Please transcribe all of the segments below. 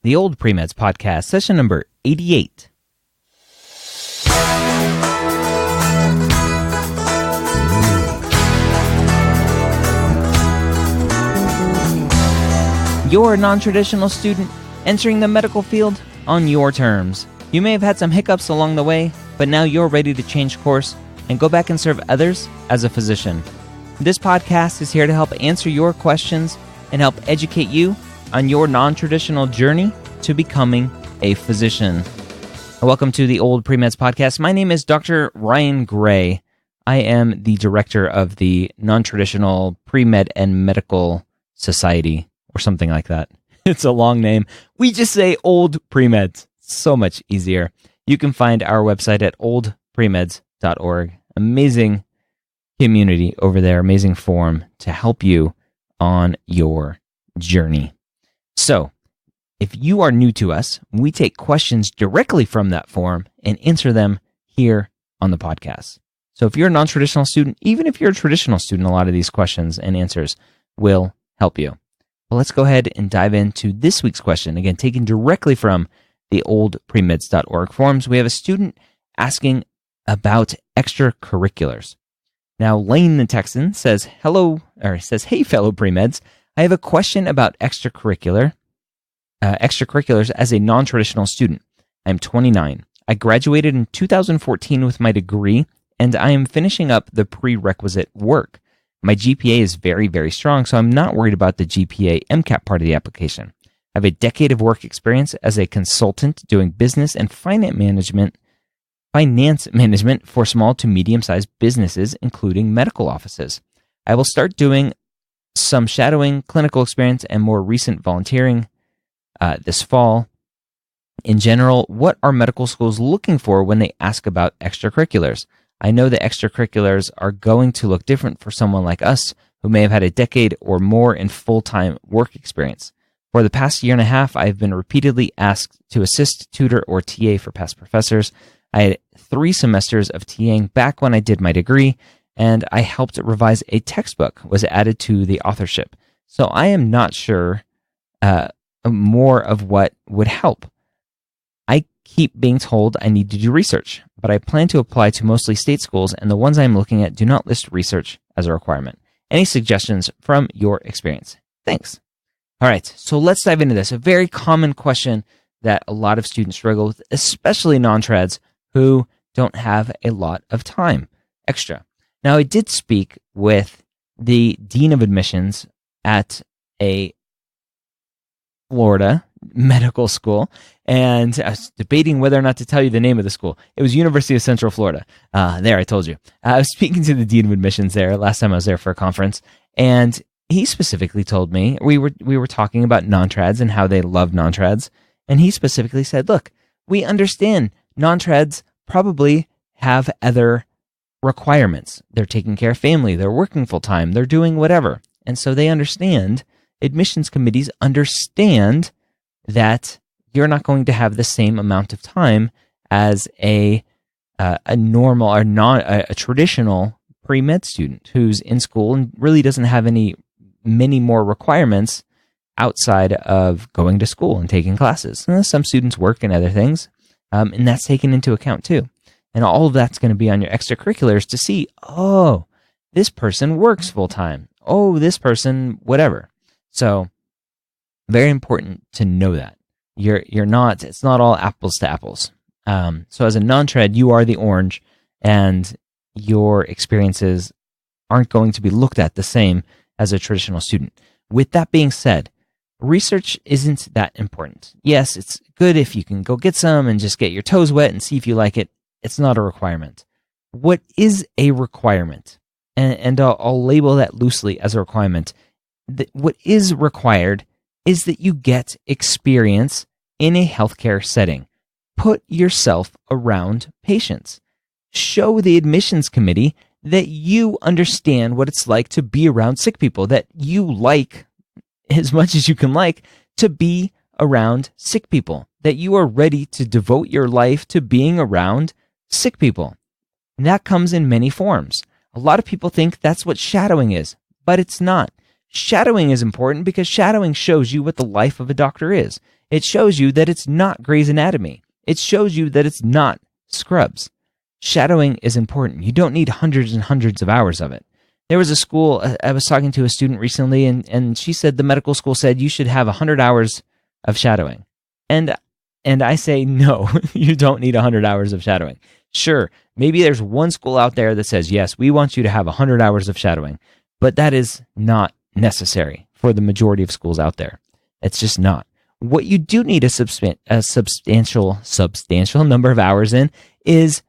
the OldPreMeds podcast, session number 88. You're a non-traditional student entering the medical field on your terms. You may have had some hiccups along the way, but now you're ready to change course and go back and serve others as a physician. This podcast is here to help answer your questions and help educate you on your non-traditional journey to becoming a physician. Welcome to the OldPreMeds podcast. My name is Dr. Ryan Gray. I am the director of the Non-Traditional Premed and Medical Society, or something like that. It's a long name. We just say OldPreMeds. So much easier. You can find our website at oldpremeds.org. Amazing community over there, amazing forum to help you on your journey. So, if you are new to us, we take questions directly from that forum and answer them here on the podcast. So if you're a non-traditional student, even if you're a traditional student, a lot of these questions and answers will help you. Well, let's go ahead and dive into this week's question. Again, taken directly from the oldpremeds.org forums. We have a student asking about extracurriculars. Now, Lane the Texan says, hey, fellow pre-meds. I have a question about extracurriculars as a non-traditional student. I'm 29. I graduated in 2014 with my degree, and I am finishing up the prerequisite work. My GPA is very, very strong, so I'm not worried about the GPA MCAT part of the application. I have a decade of work experience as a consultant doing business and finance management for small to medium-sized businesses, including medical offices. I will start doing some shadowing, clinical experience, and more recent volunteering this fall. In general, what are medical schools looking for when they ask about extracurriculars? I know the extracurriculars are going to look different for someone like us who may have had a decade or more in full-time work experience. For the past year and a half, I have been repeatedly asked to assist, tutor, or TA for past professors. I had 3 semesters of TAing back when I did my degree, and I helped revise a textbook, was added to the authorship. So I am not sure more of what would help. I keep being told I need to do research, but I plan to apply to mostly state schools, and the ones I'm looking at do not list research as a requirement. Any suggestions from your experience? Thanks. All right, so let's dive into this. A very common question that a lot of students struggle with, especially non-trads who don't have a lot of time extra. Now, I did speak with the dean of admissions at a Florida medical school, and I was debating whether or not to tell you the name of the school. It was University of Central Florida. There, I told you. I was speaking to the dean of admissions there last time I was there for a conference, and he specifically told me, we were talking about non-trads and how they love non-trads, and he specifically said, look, we understand non-trads probably have other requirements. They're taking care of family, they're working full-time, they're doing whatever. And so they understand, admissions committees understand that you're not going to have the same amount of time as a normal or a traditional pre-med student who's in school and really doesn't have many more requirements outside of going to school and taking classes. Some students work and other things, and that's taken into account too. And all of that's going to be on your extracurriculars to see, oh, this person works full-time. Oh, this person, whatever. So very important to know that. It's not all apples to apples. So as a non-trad, you are the orange, and your experiences aren't going to be looked at the same as a traditional student. With that being said, research isn't that important. Yes, it's good if you can go get some and just get your toes wet and see if you like it. It's not a requirement. What is a requirement? And I'll label that loosely as a requirement. What is required is that you get experience in a healthcare setting. Put yourself around patients. Show the admissions committee that you understand what it's like to be around sick people, that you like, as much as you can like, to be around sick people, that you are ready to devote your life to being around sick people. And that comes in many forms. A lot of people think that's what shadowing is, but it's not. Shadowing is important because shadowing shows you what the life of a doctor is. It shows you that it's not Grey's Anatomy. It shows you that it's not Scrubs. Shadowing is important. You don't need hundreds and hundreds of hours of it. There was a school, I was talking to a student recently, and she said the medical school said you should have 100 hours of shadowing. And I say, no, you don't need 100 hours of shadowing. Sure, maybe there's one school out there that says, yes, we want you to have 100 hours of shadowing, but that is not necessary for the majority of schools out there. It's just not. What you do need a substantial number of hours in is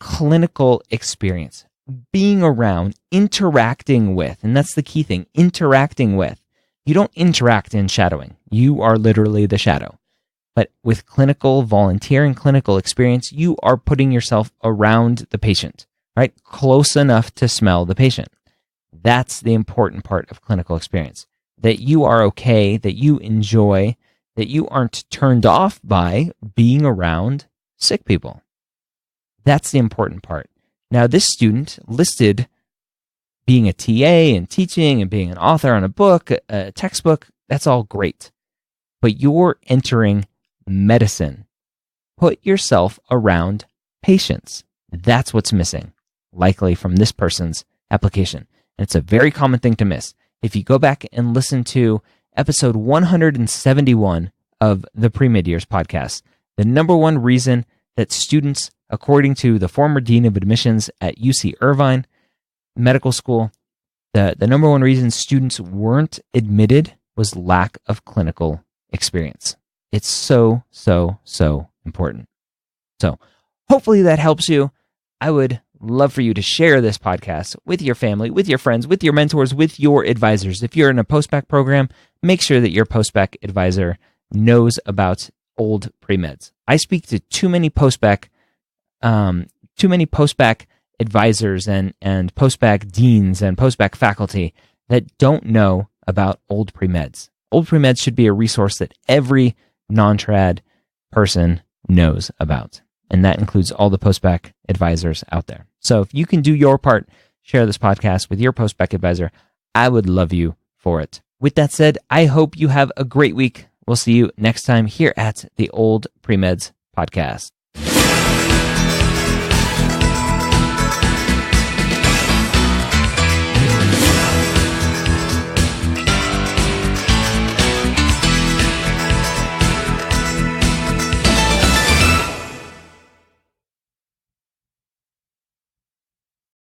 clinical experience. Being around, interacting with, and that's the key thing, interacting with. You don't interact in shadowing. You are literally the shadow. But with clinical, volunteering, clinical experience, you are putting yourself around the patient, right? Close enough to smell the patient. That's the important part of clinical experience. That you are okay, that you enjoy, that you aren't turned off by being around sick people. That's the important part. Now, this student listed being a TA and teaching and being an author on a book, a textbook. That's all great. But you're entering medicine. Put yourself around patients. That's what's missing, likely from this person's application. And it's a very common thing to miss. If you go back and listen to episode 171 of the Pre-Med Years podcast, the number one reason that students, according to the former dean of admissions at UC Irvine Medical School, the number one reason students weren't admitted was lack of clinical experience. It's so, so, so important. So hopefully that helps you. I would love for you to share this podcast with your family, with your friends, with your mentors, with your advisors. If you're in a post-bacc program, make sure that your post-bacc advisor knows about OldPreMeds. I speak to too many post-bacc advisors and post-bacc deans and post-bacc faculty that don't know about OldPreMeds. OldPreMeds should be a resource that every Nontrad person knows about. And that includes all the post-bacc advisors out there. So if you can do your part, share this podcast with your post-bacc advisor, I would love you for it. With that said, I hope you have a great week. We'll see you next time here at the OldPreMeds podcast.